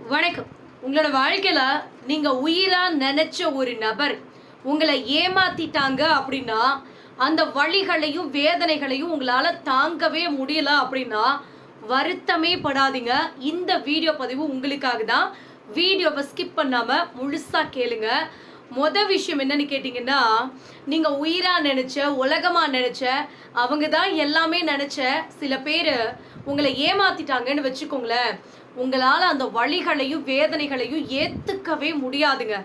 வணக்கம். உங்களோட வாழ்க்கையில நீங்க உயிரா நினைச்ச ஒரு நபர் உங்களை ஏமாத்திட்டாங்க அப்படின்னா, அந்த வலிகளையும் வேதனைகளையும் உங்களால தாங்கவே முடியல அப்படின்னா, வருத்தமே படாதீங்க. இந்த வீடியோ பதிவு உங்களுக்காக தான். வீடியோவை ஸ்கிப் பண்ணாம முழுசா கேளுங்க. விஷயம் என்னன்னு கேட்டீங்கன்னா, நீங்க உயிரா நினைச்ச, உலகமா நினைச்ச, அவங்க தான் எல்லாமே நினைச்ச சில பேரு உங்களை ஏமாத்திட்டாங்கன்னு வச்சுக்கோங்களேன். உங்களால அந்த வலிகளையும் வேதனைகளையும் ஏத்துக்கவே முடியாதுங்க.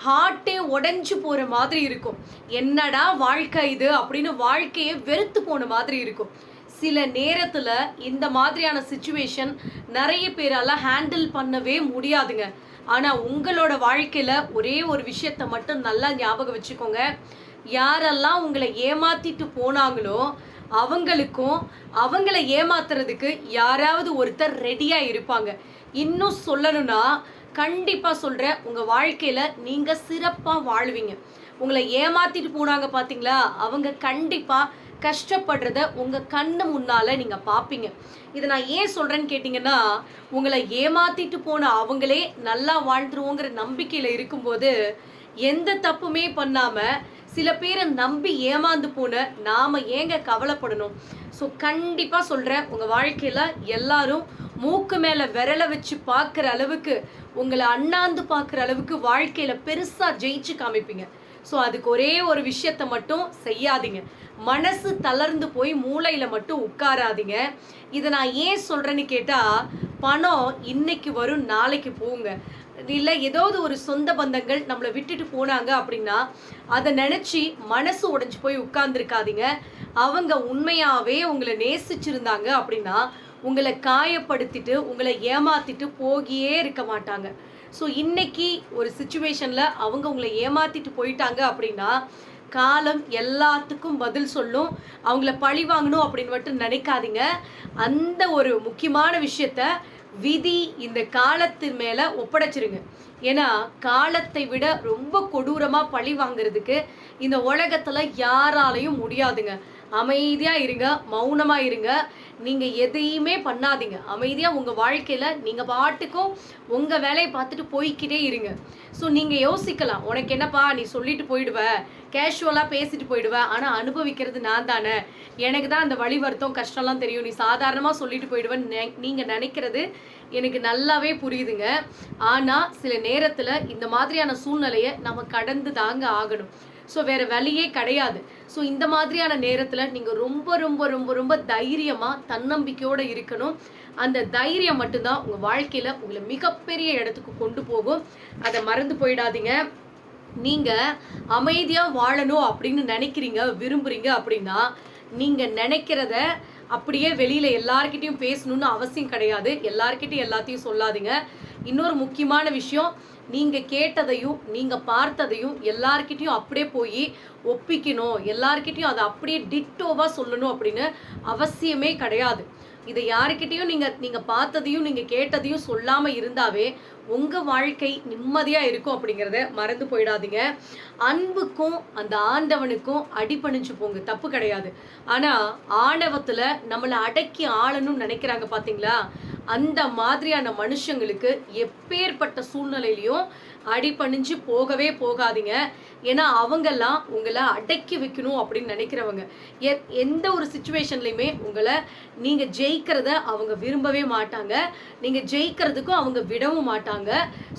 ஹார்ட்டே உடைஞ்சு போற மாதிரி இருக்கும். என்னடா வாழ்க்கை இது அப்படின்னு வாழ்க்கையே வெறுத்து போன மாதிரி இருக்கும். சில நேரத்துல இந்த மாதிரியான சிச்சுவேஷன் நிறைய பேரால ஹேண்டில் பண்ணவே முடியாதுங்க. ஆனா உங்களோட வாழ்க்கையில ஒரே ஒரு விஷயத்த மட்டும் நல்லா ஞாபகம் வச்சுக்கோங்க. யாரெல்லாம் உங்களை ஏமாத்திட்டு போனாங்களோ அவங்களுக்கும் அவங்கள ஏமாத்துறதுக்கு யாராவது ஒருத்தர் ரெடியா இருப்பாங்க. இன்னும் சொல்லணும்னா கண்டிப்பா சொல்றேன், உங்க வாழ்க்கையில நீங்க சிறப்பா வாழ்வீங்க. உங்களை ஏமாத்திட்டு போனாங்க பாத்தீங்களா, அவங்க கண்டிப்பா கஷ்டப்படுறத உங்க கண்ணு முன்னால நீங்க பாப்பீங்க. இதை நான் ஏன் சொல்றேன்னு கேட்டீங்கன்னா, உங்களை ஏமாத்திட்டு போன அவங்களே நல்லா வாழ்ந்துருவோங்கிற நம்பிக்கையில இருக்கும்போது எந்த தப்புமே பண்ணாம சில பேரை நம்பி ஏமாந்து போன நாம ஏங்க கவலைப்படணும்? ஸோ கண்டிப்பா சொல்றேன், உங்க வாழ்க்கையில எல்லாரும் மூக்கு மேல விரல வச்சு பார்க்குற அளவுக்கு, உங்களை அண்ணாந்து பார்க்குற அளவுக்கு வாழ்க்கையில பெருசா ஜெயிச்சு காமிப்பீங்க. ஸோ அதுக்கு ஒரே ஒரு விஷயத்த மட்டும் செய்யாதீங்க. மனசு தளர்ந்து போய் மூளையில மட்டும் உட்காராதீங்க. இதை நான் ஏன் சொல்றேன்னு கேட்டா, பணம் இன்னைக்கு வரும் நாளைக்கு போங்க. இல்லை ஏதாவது ஒரு சொந்த பந்தங்கள் நம்மளை விட்டுட்டு போனாங்க அப்படின்னா அதை நினச்சி மனசு உடைஞ்சு போய் உட்கார்ந்துருக்காதீங்க. அவங்க உண்மையாகவே உங்களை நேசிச்சிருந்தாங்க அப்படின்னா உங்களை காயப்படுத்திட்டு உங்களை ஏமாத்திட்டு போகியே இருக்க மாட்டாங்க. ஸோ இன்னைக்கு ஒரு சுச்சுவேஷனில் அவங்க உங்களை ஏமாத்திட்டு போயிட்டாங்க அப்படின்னா காலம் எல்லாத்துக்கும் பதில் சொல்லும். அவங்கள பழி வாங்கணும் அப்படின்னு மட்டும் நினைக்காதீங்க. அந்த ஒரு முக்கியமான விஷயத்த விதி இந்த காலத்து மேல ஒப்படைச்சிருங்க. ஏன்னா காலத்தை விட ரொம்ப கொடூரமா பழி வாங்குறதுக்கு இந்த உலகத்துல யாராலையும் முடியாதுங்க. அமைதியா இருங்க, மௌனமா இருங்க. நீங்க எதையுமே பண்ணாதீங்க. அமைதியா உங்க வாழ்க்கையில நீங்க பாட்டுக்கும் உங்க வேலையை பார்த்துட்டு போய்கிட்டே இருங்க. ஸோ நீங்க யோசிக்கலாம், உனக்கு என்னப்பா நீ சொல்லிட்டு போயிடுவ, கேஷுவலா பேசிட்டு போயிடுவ, ஆனா அனுபவிக்கிறது நான் தானே, எனக்கு தான் அந்த வழி வருத்தம் கஷ்டம்லாம் தெரியும், நீ சாதாரணமா சொல்லிட்டு போயிடுவேன்னு நீங்க நினைக்கிறது எனக்கு நல்லாவே புரியுதுங்க. ஆனா சில நேரத்துல இந்த மாதிரியான சூழ்நிலையை நம்ம கடந்து தாங்க ஆகணும். ஸோ வேற வழியே கிடையாது. ஸோ இந்த மாதிரியான நேரத்தில் நீங்கள் ரொம்ப ரொம்ப ரொம்ப ரொம்ப தைரியமாக தன்னம்பிக்கையோடு இருக்கணும். அந்த தைரியம் மட்டும்தான் உங்கள் வாழ்க்கையில் உங்களை மிகப்பெரிய இடத்துக்கு கொண்டு போகும். அதை மறந்து போயிடாதீங்க. நீங்கள் அமைதியாக வாழணும் அப்படின்னு நினைக்கிறீங்க, விரும்புகிறீங்க அப்படின்னா நீங்கள் நினைக்கிறத அப்படியே வெளியில் எல்லார்கிட்டையும் பேசணும்னு அவசியம் கிடையாது. எல்லார்கிட்டையும் எல்லாத்தையும் சொல்லாதீங்க. இன்னொரு முக்கியமான விஷயம், நீங்கள் கேட்டதையும் நீங்கள் பார்த்ததையும் எல்லார்கிட்டையும் அப்படியே போய் ஒப்பிக்கணும், எல்லார்கிட்டையும் அதை அப்படியே டிட்டோவாக சொல்லணும் அப்படின்னு அவசியமே கிடையாது. இதை யாருக்கிட்டையும் நீங்கள் பார்த்ததையும் நீங்கள் கேட்டதையும் சொல்லாமல் இருந்தாவே உங்கள் வாழ்க்கை நிம்மதியாக இருக்கும் அப்படிங்கிறத மறந்து போயிடாதீங்க. அன்புக்கும் அந்த ஆண்டவனுக்கும் அடிபணிஞ்சு போங்க, தப்பு கிடையாது. ஆனால் ஆணவத்தில் நம்மளை அடக்கி ஆளணும்னு நினைக்கிறாங்க பார்த்தீங்களா, அந்த மாதிரியான மனுஷங்களுக்கு எப்பேற்பட்ட சூழ்நிலையிலையும் அடிபணிஞ்சு போகவே போகாதீங்க. ஏன்னா அவங்கெல்லாம் உங்களை அடக்கி வைக்கணும் அப்படின்னு நினைக்கிறவங்க. எந்த ஒரு சுச்சுவேஷன்லையுமே உங்களை நீங்கள் ஜெயிக்கிறத அவங்க விரும்பவே மாட்டாங்க, நீங்கள் ஜெயிக்கிறதுக்கும் அவங்க விடவும் மாட்டாங்க.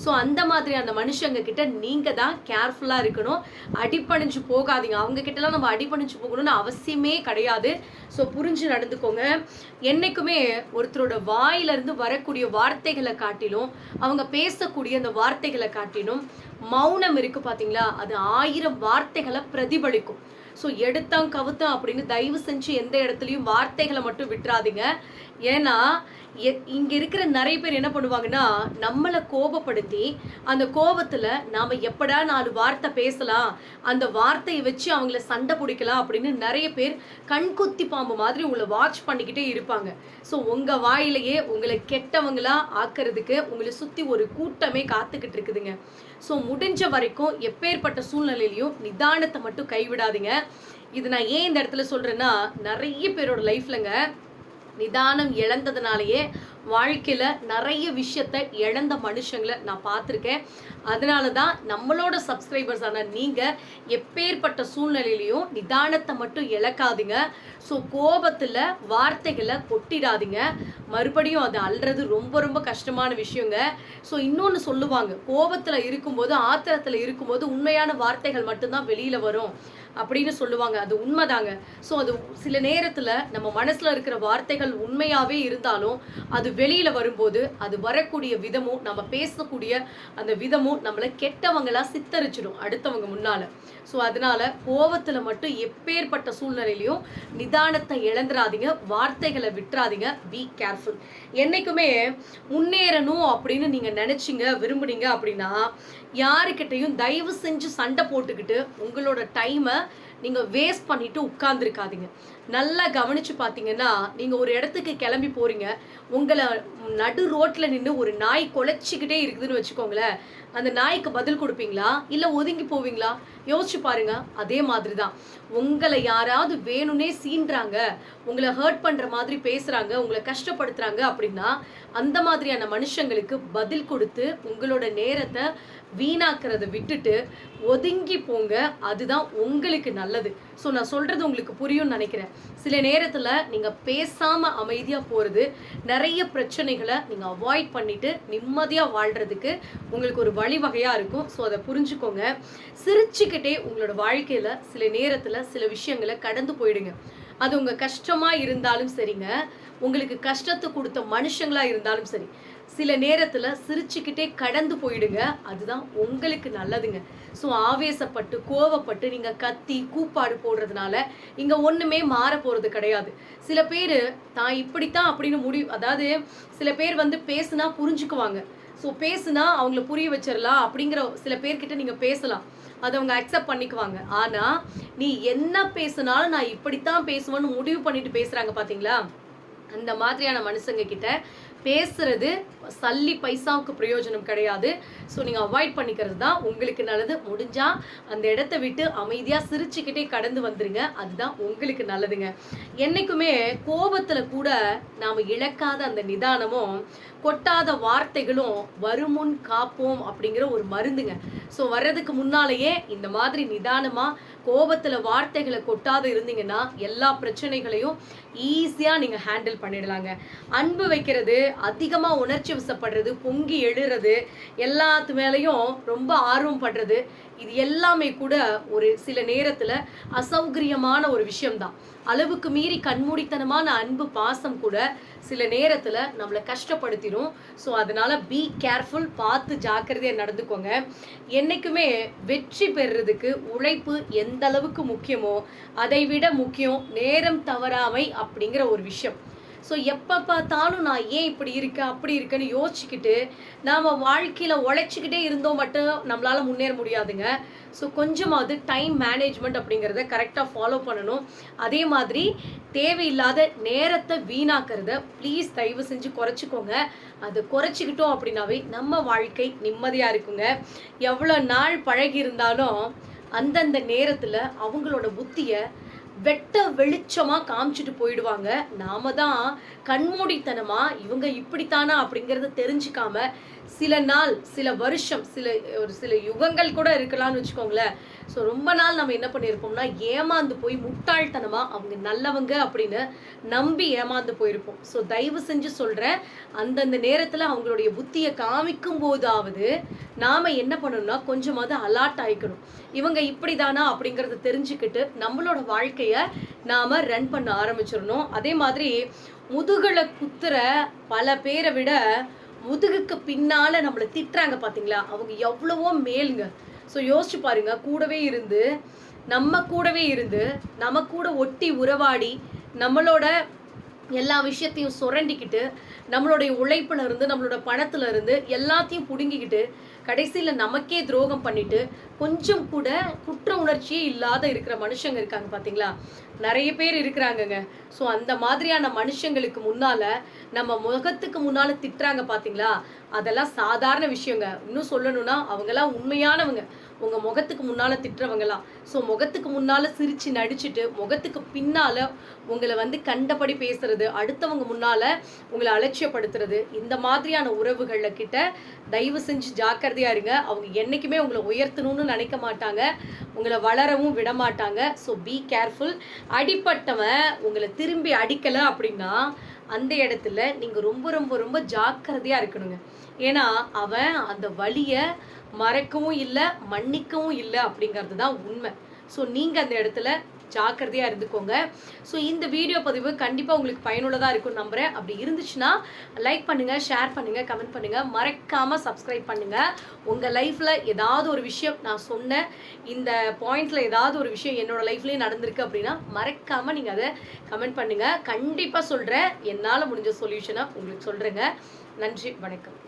ஸோ அந்த மாதிரி அந்த மனுஷங்க கிட்ட நீங்கள் தான் கேர்ஃபுல்லாக இருக்கணும். அடிபணிஞ்சு போகாதீங்க. அவங்க கிட்டலாம் நம்ம அடிபணிஞ்சு போகணும்னு அவசியமே கிடையாது. ஸோ புரிஞ்சு நடந்துக்கோங்க. என்றைக்குமே ஒருத்தரோட வாயிலிருந்து வரக்கூடிய வார்த்தைகளை காட்டிலும் அவங்க பேசக்கூடிய அந்த வார்த்தைகளை காட்டிலும் மௌனம் இருக்கு பார்த்தீங்களா, அது 1000 வார்த்தைகளை பிரதிபலிக்கும். ஸோ எடுத்தான் கவுத்தான் அப்படின்னு தயவு செஞ்சு எந்த இடத்துலையும் வார்த்தைகளை மட்டும் விட்டுறாதீங்க. ஏன்னா இங்கே இருக்கிற நிறைய பேர் என்ன பண்ணுவாங்கன்னா, நம்மளை கோபப்படுத்தி அந்த கோபத்தில் நாம் எப்படா 4 வார்த்தை பேசலாம், அந்த வார்த்தையை வச்சு அவங்கள சண்டை பிடிக்கலாம் அப்படின்னு நிறைய பேர் கண்குத்தி பாம்பு மாதிரி உங்களை வாட்ச் பண்ணிக்கிட்டே இருப்பாங்க. ஸோ உங்கள் வாயிலேயே உங்களை கெட்டவங்களா ஆக்கிறதுக்கு உங்களை சுற்றி ஒரு கூட்டமே காத்துக்கிட்டு இருக்குதுங்க. ஸோ முடிஞ்ச வரைக்கும் எப்பேற்பட்ட சூழ்நிலையிலையும் நிதானத்தை மட்டும் கைவிடாதீங்க. இது நான் ஏன் இந்த இடத்துல சொல்கிறேன்னா, நிறைய பேரோட லைஃப்லங்க நிதானம் இழந்ததுனாலேயே வாழ்க்கையில் நிறைய விஷயத்த இழந்த மனுஷங்களை நான் பார்த்துருக்கேன். அதனால தான் நம்மளோட சப்ஸ்கிரைபர்ஸான நீங்கள் எப்பேற்பட்ட சூழ்நிலையிலையும் நிதானத்தை மட்டும் இழக்காதீங்க. ஸோ கோபத்தில் வார்த்தைகளை கொட்டிடாதீங்க. மறுபடியும் அது அல்றது ரொம்ப ரொம்ப கஷ்டமான விஷயங்க. ஸோ இன்னொன்று சொல்லுவாங்க, கோபத்தில் இருக்கும்போது ஆத்திரத்தில் இருக்கும்போது உண்மையான வார்த்தைகள் மட்டும்தான் வெளியில் வரும் அப்படின்னு சொல்லுவாங்க. அது உண்மைதாங்க. ஸோ அது சில நேரத்தில் நம்ம மனசில் இருக்கிற வார்த்தைகள் உண்மையாகவே இருந்தாலும் அது வெளியில் வரும்போது அது வரக்கூடிய விதமும் நம்ம பேசக்கூடிய அந்த விதமும் நம்மளை கெட்டவங்களாக சித்தரிச்சிடும் அடுத்தவங்க முன்னால். ஸோ அதனால் கோபத்தில் மட்டும் எப்பேற்பட்ட சூழ்நிலையிலையும் நிதானத்தை இழந்துடாதீங்க, வார்த்தைகளை விட்டுறாதீங்க. Be careful. என்றைக்குமே முன்னேறணும் அப்படின்னு நீங்கள் நினச்சிங்க விரும்புனீங்க அப்படின்னா யாருக்கிட்டையும் தயவு செஞ்சு சண்டை போட்டுக்கிட்டு உங்களோட டைமை நீங்கள் வேஸ்ட் பண்ணிட்டு உட்கார்ந்துருக்காதீங்க. நல்லா கவனித்து பார்த்தீங்கன்னா, நீங்கள் ஒரு இடத்துக்கு கிளம்பி போகிறீங்க, உங்களை நடு ரோட்டில் நின்று ஒரு நாய் குலைச்சிக்கிட்டே இருக்குதுன்னு வச்சுக்கோங்களேன். அந்த நாய்க்கு பதில் கொடுப்பீங்களா இல்லை ஒதுங்கி போவீங்களா? யோசிச்சு பாருங்க. அதே மாதிரி தான் உங்களை யாராவது வேணும்னே சீன்றாங்க, உங்களை ஹர்ட் பண்ணுற மாதிரி பேசுகிறாங்க, உங்களை கஷ்டப்படுத்துகிறாங்க அப்படின்னா அந்த மாதிரியான மனுஷங்களுக்கு பதில் கொடுத்து உங்களோட நேரத்தை வீணாக்கிறத விட்டுட்டு ஒதுங்கி போங்க. அதுதான் உங்களுக்கு நல்லது. ஸோ நான் சொல்கிறது உங்களுக்கு புரியும்னு நினைக்கிறேன். சில நேரத்தில் நீங்கள் பேசாமல் அமைதியாக போகிறது நிறைய பிரச்சனைகளை நீங்கள் அவாய்ட் பண்ணிவிட்டு நிம்மதியாக வாழ்கிறதுக்கு உங்களுக்கு ஒரு வழிவகையாக இருக்கும். ஸோ அதை புரிஞ்சுக்கோங்க. சிரிச்சுக்கிட்டே உங்களோட வாழ்க்கையில் சில நேரத்தில் சில விஷயங்களை கடந்து போயிடுங்க. அது உங்கள் கஷ்டமாக இருந்தாலும் சரிங்க, உங்களுக்கு கஷ்டத்தை கொடுத்த மனுஷங்களாக இருந்தாலும் சரி, சில நேரத்தில் சிரிச்சுக்கிட்டே கடந்து போயிடுங்க. அதுதான் உங்களுக்கு நல்லதுங்க. ஸோ ஆவேசப்பட்டு கோவப்பட்டு நீங்கள் கத்தி கூப்பாடு போடுறதுனால இங்கே ஒன்றுமே மாற போகிறது கிடையாது. சில பேர் தான் இப்படித்தான் அப்படின்னு அதாவது சில பேர் பேசுனா புரிஞ்சுக்குவாங்க. ஸோ பேசுனா அவங்கள புரிய வச்சிடலாம் அப்படிங்கிற சில பேர்கிட்ட நீங்கள் பேசலாம், அதை அவங்க அக்செப்ட் பண்ணிக்குவாங்க. ஆனால் நீ என்ன பேசுனாலும் நான் இப்படித்தான் பேசுவேன்னு முடிவு பண்ணிட்டு பேசுகிறாங்க பார்த்தீங்களா, அந்த மாதிரியான மனுஷங்க கிட்ட பேசுறது சல்லி பைசாவுக்கு பிரயோஜனம் கிடையாது. ஸோ நீங்கள் அவாய்ட் பண்ணிக்கிறது தான் உங்களுக்கு நல்லது. முடிஞ்சால் அந்த இடத்த விட்டு அமைதியாக சிரிச்சுக்கிட்டே கடந்து வந்துடுங்க. அதுதான் உங்களுக்கு நல்லதுங்க. என்றைக்குமே கோபத்தில் கூட நாம் இழக்காத அந்த நிதானமும் கொட்டாத வார்த்தைகளும் வருமுன் காப்போம் அப்படிங்கிற ஒரு மருந்துங்க. ஸோ வர்றதுக்கு முன்னாலேயே இந்த மாதிரி நிதானமாக கோபத்தில் வார்த்தைகளை கொட்டாத இருந்தீங்கன்னா எல்லா பிரச்சனைகளையும் ஈஸியாக நீங்கள் ஹேண்டில் பண்ணிடலாங்க. அன்பு வைக்கிறது, அதிகமாக உணர்ச்சி வசப்படுறது, பொங்கி எழுறது, எல்லாத்து மேலேயும் ரொம்ப ஆர்வம் படுறது, இது எல்லாமே கூட ஒரு சில நேரத்தில் அசௌகரியமான ஒரு விஷயம்தான். அளவுக்கு மீறி கண்மூடித்தனமான அன்பு பாசம் கூட சில நேரத்தில் நம்மளை கஷ்டப்படுத்திடும். ஸோ அதனால் பி கேர்ஃபுல், பார்த்து ஜாக்கிரதையாக நடந்துக்கோங்க. என்றைக்குமே வெற்றி பெறுறதுக்கு உழைப்பு எந்த அளவுக்கு முக்கியமோ அதை விட முக்கியம் நேரம் தவறாமை அப்படிங்கிற ஒரு விஷயம். ஸோ எப்போ பார்த்தாலும் நான் ஏன் இப்படி இருக்கேன் அப்படி இருக்கேன்னு யோசிச்சுக்கிட்டு நாம் வாழ்க்கையில் உழைச்சிக்கிட்டே இருந்தோம் மட்டும் நம்மளால் முன்னேற முடியாதுங்க. ஸோ கொஞ்சமாவது டைம் மேனேஜ்மெண்ட் அப்படிங்கிறத கரெக்டாக ஃபாலோ பண்ணணும். அதே மாதிரி தேவையில்லாத நேரத்தை வீணாக்கிறத ப்ளீஸ் தயவு செஞ்சு குறைச்சிக்கோங்க. அதை குறைச்சிக்கிட்டோம் அப்படின்னாவே நம்ம வாழ்க்கை நிம்மதியாக இருக்குங்க. எவ்வளோ நாள் பழகி இருந்தாலும் அந்தந்த நேரத்தில் அவங்களோட புத்தியை வெட்ட வெளிச்சமாக காமிச்சிட்டு போயிடுவாங்க. நாம தான் கண்மூடித்தனமாக இவங்க இப்படித்தானா அப்படிங்கிறத தெரிஞ்சுக்காம சில நாள், சில வருஷம், சில யுகங்கள் கூட இருக்கலாம்னு வச்சுக்கோங்களேன். ஸோ ரொம்ப நாள் நம்ம என்ன பண்ணியிருப்போம்னா ஏமாந்து போய் முட்டாள்தனமாக அவங்க நல்லவங்க அப்படின்னு நம்பி ஏமாந்து போயிருப்போம். ஸோ தயவு செஞ்சு சொல்கிறேன், அந்தந்த நேரத்தில் அவங்களுடைய புத்தியை காமிக்கும் போதாவது நாம் என்ன பண்ணணும்னா கொஞ்சமாவது அலர்ட் ஆகிக்கணும். இவங்க இப்படி தானா அப்படிங்கிறத தெரிஞ்சுக்கிட்டு நம்மளோட வாழ்க்கையை நாம் ரன் பண்ண ஆரம்பிச்சிடணும். அதே மாதிரி முதுகலை குத்துற பல பேரை விட முதுகுக்கு பின்னால் நம்மளை திட்டுறாங்க பார்த்தீங்களா, அவங்க எவ்வளவோ மேலுங்க. ஸோ யோசிச்சு பாருங்க, நம்ம கூடவே இருந்து நம்ம கூட ஒட்டி உறவாடி நம்மளோட எல்லா விஷயத்தையும் சுரண்டிக்கிட்டு நம்மளுடைய உழைப்புல இருந்து நம்மளோட பணத்துல இருந்து எல்லாத்தையும் புடுங்கிக்கிட்டு கடைசியில் நமக்கே துரோகம் பண்ணிட்டு கொஞ்சம் கூட குற்ற உணர்ச்சியே இல்லாத இருக்கிற மனுஷங்க இருக்காங்க பார்த்தீங்களா. நிறைய பேர் இருக்கிறாங்கங்க. ஸோ அந்த மாதிரியான மனுஷங்களுக்கு முன்னால நம்ம முகத்துக்கு முன்னால திட்டுறாங்க பார்த்தீங்களா, அதெல்லாம் சாதாரண விஷயங்க. இன்னும் சொல்லணும்னா அவங்கெல்லாம் உண்மையானவங்க. உங்க முகத்துக்கு முன்னால திட்டுறவங்கலாம். ஸோ முகத்துக்கு முன்னால சிரிச்சு நடிச்சுட்டு முகத்துக்கு பின்னால உங்களை வந்து கண்டபடி பேசுறது, அடுத்தவங்க முன்னால உங்களை அலட்சியப்படுத்துறது, இந்த மாதிரியான உறவுகள்ல கிட்ட தயவு செஞ்சு ஜாக்கிரதையா இருங்க. அவங்க என்னைக்குமே உங்களை உயர்த்தணும்னு நினைக்க மாட்டாங்க, உங்களை வளரவும் விட மாட்டாங்க. So be careful. அடிப்பட்டவன் உங்களை திரும்பி அடிக்கல அப்படின்னா அந்த இடத்துல நீங்க ரொம்ப ரொம்ப ரொம்ப ஜாக்கிரதையா இருக்கணுங்க. ஏன்னா அவன் அந்த வலியை மறைக்கவும் இல்லை, மன்னிக்கவும் இல்லை அப்படிங்கிறது தான் உண்மை. ஸோ நீங்கள் அந்த இடத்துல ஜாக்கிரதையாக இருந்துக்கோங்க. ஸோ இந்த வீடியோ பதிவு கண்டிப்பாக உங்களுக்கு பயனுள்ளதாக இருக்கும்னு நம்புகிறேன். அப்படி இருந்துச்சுன்னா லைக் பண்ணுங்கள், ஷேர் பண்ணுங்கள், கமெண்ட் பண்ணுங்கள், மறக்காமல் சப்ஸ்கிரைப் பண்ணுங்கள். உங்கள் லைஃப்பில் ஏதாவது ஒரு விஷயம் நான் சொன்ன இந்த பாயிண்டில் ஏதாவது ஒரு விஷயம் என்னோடய லைஃப்லேயே நடந்திருக்கு அப்படின்னா மறக்காமல் நீங்கள் அதை கமெண்ட் பண்ணுங்கள். கண்டிப்பாக சொல்கிறேன், என்னால் முடிஞ்ச சொல்யூஷனை உங்களுக்கு சொல்கிறேங்க. நன்றி, வணக்கம்.